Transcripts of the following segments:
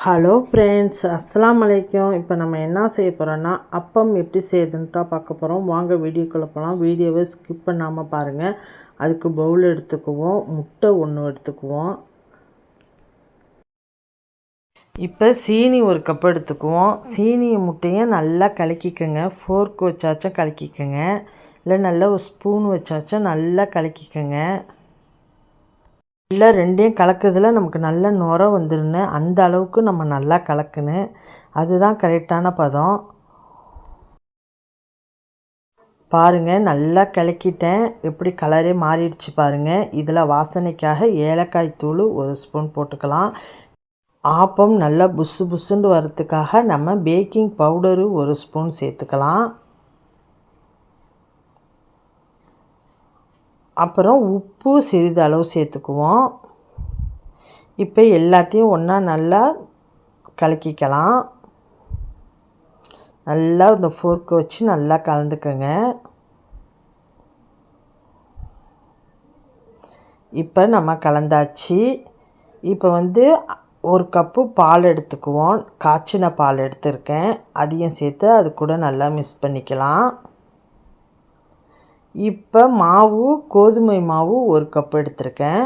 Hello friends, அஸ்ஸலாமு அலைக்கும். இப்போ நம்ம என்ன செய்ய போகிறோன்னா அப்பம் எப்படி செய்யுதுன்னு தான் பார்க்க போகிறோம். வாங்க வீடியோக்குள்ளே போகலாம். வீடியோவை ஸ்கிப் பண்ணாமல் பாருங்கள். அதுக்கு பவுல் எடுத்துக்குவோம், முட்டை 1 எடுத்துக்குவோம். இப்போ சீனி 1 கப் எடுத்துக்குவோம். சீனியை முட்டையும் நல்லா கலக்கிக்கோங்க. ஃபோர்க் வச்சாச்சும் கலக்கிக்கோங்க, இல்லை நல்லா ஒரு ஸ்பூன் வச்சாச்சும் நல்லா கலக்கிக்கோங்க. இல்லை ரெண்டையும் கலக்கிறதுல நமக்கு நல்ல நுரை வந்துருன்னு அந்த அளவுக்கு நம்ம நல்லா கலக்கணும். அதுதான் கரெக்டான பதம். பாருங்கள், நல்லா கலக்கிட்டேன். எப்படி கலரே மாறிடுச்சு பாருங்கள். இதில் வாசனைக்காக ஏலக்காய் தூள் 1 ஸ்பூன் போட்டுக்கலாம். ஆப்பம் நல்லா புசு புசுன்னு வரத்துக்காக நம்ம பேக்கிங் பவுடரு 1 ஸ்பூன் சேர்த்துக்கலாம். அப்புறம் உப்பு சிறிதளவு சேர்த்துக்குவோம். இப்போ எல்லாத்தையும் ஒன்றா நல்லா கலக்கிக்கலாம். நல்லா இந்த ஃபோர்க்கை வச்சு நல்லா கலந்துக்கோங்க. இப்போ நம்ம கலந்தாச்சு. இப்போ 1 கப்பு பால் எடுத்துக்குவோம். காய்ச்சின பால் எடுத்துருக்கேன். அதையும் சேர்த்து அது கூட நல்லா மிக்ஸ் பண்ணிக்கலாம். இப்போ கோதுமை மாவு 1 கப் எடுத்திருக்கேன்.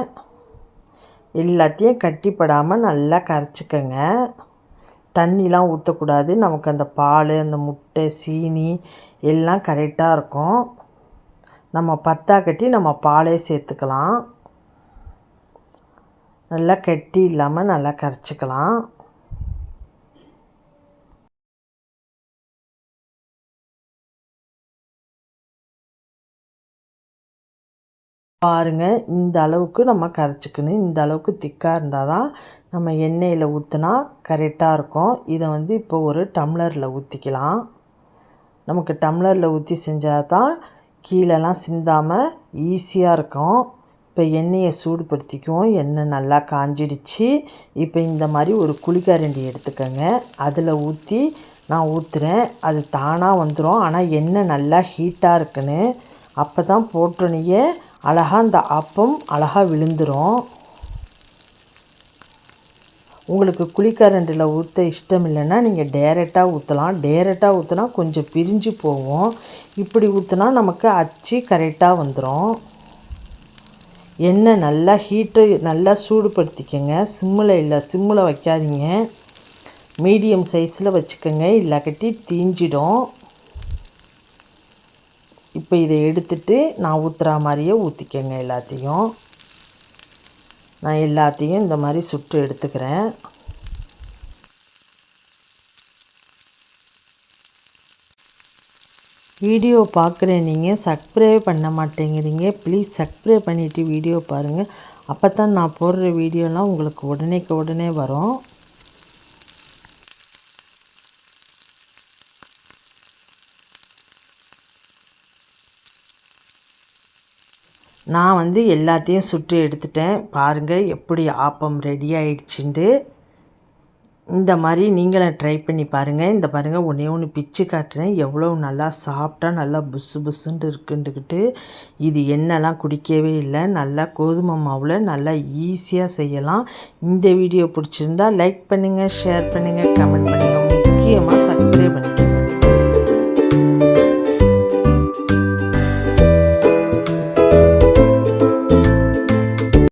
எல்லாத்தையும் கட்டிப்படாமல் நல்லா கரைச்சிக்கங்க. தண்ணிலாம் ஊற்றக்கூடாது. நமக்கு அந்த பால், அந்த முட்டை, சீனி எல்லாம் கரெக்டாக இருக்கும். நம்ம கட்டி நம்ம பாலே சேர்த்துக்கலாம். நல்லா கட்டி இல்லாமல் நல்லா கரைச்சிக்கலாம். பாருங்கள், இந்த அளவுக்கு நம்ம கரைச்சிக்கணும். இந்த அளவுக்கு திக்காக இருந்தால் தான் நம்ம எண்ணெயில் ஊற்றினா கரெக்டாக இருக்கும். இதை இப்போ ஒரு டம்ளரில் ஊற்றிக்கலாம். நமக்கு டம்ளரில் ஊற்றி செஞ்சால் தான் கீழெல்லாம் சிந்தாமல் ஈஸியாக இருக்கும். இப்போ எண்ணெயை சூடுபடுத்திக்குவோம். எண்ணெய் நல்லா காஞ்சிடுச்சு. இப்போ இந்த மாதிரி ஒரு குழிக்கரண்டி எடுத்துக்கோங்க. அதில் ஊற்றி நான் ஊற்றுறேன். அது தானாக வந்துடும். ஆனால் எண்ணெய் நல்லா ஹீட்டாக இருக்குன்னு அப்போ தான் போட்டோன்னே அழகாக அந்த அப்பம் அழகாக விழுந்துடும். உங்களுக்கு குழிக்கரண்டில் ஊற்ற இஷ்டம் இல்லைன்னா நீங்கள் டேரெக்டாக ஊற்றலாம். டேரெக்டாக ஊற்றினா கொஞ்சம் பிரிஞ்சு போகும். இப்படி ஊற்றினா நமக்கு அச்சு கரெக்டாக வந்துடும். எண்ணெய் நல்லா நல்லா சூடுபடுத்திக்கங்க. சிம்மில் வைக்காதீங்க. மீடியம் சைஸில் வச்சுக்கோங்க, இல்லாக்கட்டி தீஞ்சிடும். இப்போ இதை எடுத்துட்டு நான் ஊற்றுற மாதிரியே ஊற்றிக்கங்க. நான் எல்லாத்தையும் இந்த மாதிரி சுட்டு எடுத்துக்கிறேன். வீடியோ பார்க்குறேன், நீங்கள் சப்ஸ்கிரைப் பண்ண மாட்டேங்கிறீங்க. ப்ளீஸ் சப்ஸ்கிரைப் பண்ணிவிட்டு வீடியோ பாருங்கள். அப்போ தான் நான் போடுற வீடியோலாம் உங்களுக்கு உடனே வரும். நான் எல்லாத்தையும் சுட்டு எடுத்துட்டேன். பாருங்கள் எப்படி ஆப்பம் ரெடி ஆயிடுச்சுண்டு. இந்த மாதிரி நீங்களும் ட்ரை பண்ணி பாருங்கள். இந்த பாருங்கள், ஒன்று பிச்சு காட்டுறேன். எவ்வளோ நல்லா சாப்பிட்டா நல்லா புஸ்ஸு புஸ்ஸுன்ட்டு இருக்குன்ட்டுக்கிட்டு. இது எண்ணெய்லாம் குடிக்கவே இல்லை. நல்லா கோதுமை மாவில் நல்லா ஈஸியாக செய்யலாம். இந்த வீடியோ பிடிச்சிருந்தா லைக் பண்ணுங்கள், ஷேர் பண்ணுங்கள், கமெண்ட் பண்ணுங்கள். முக்கியமாக சப்ஸ்கிரைப் பண்ணிக்கோங்க.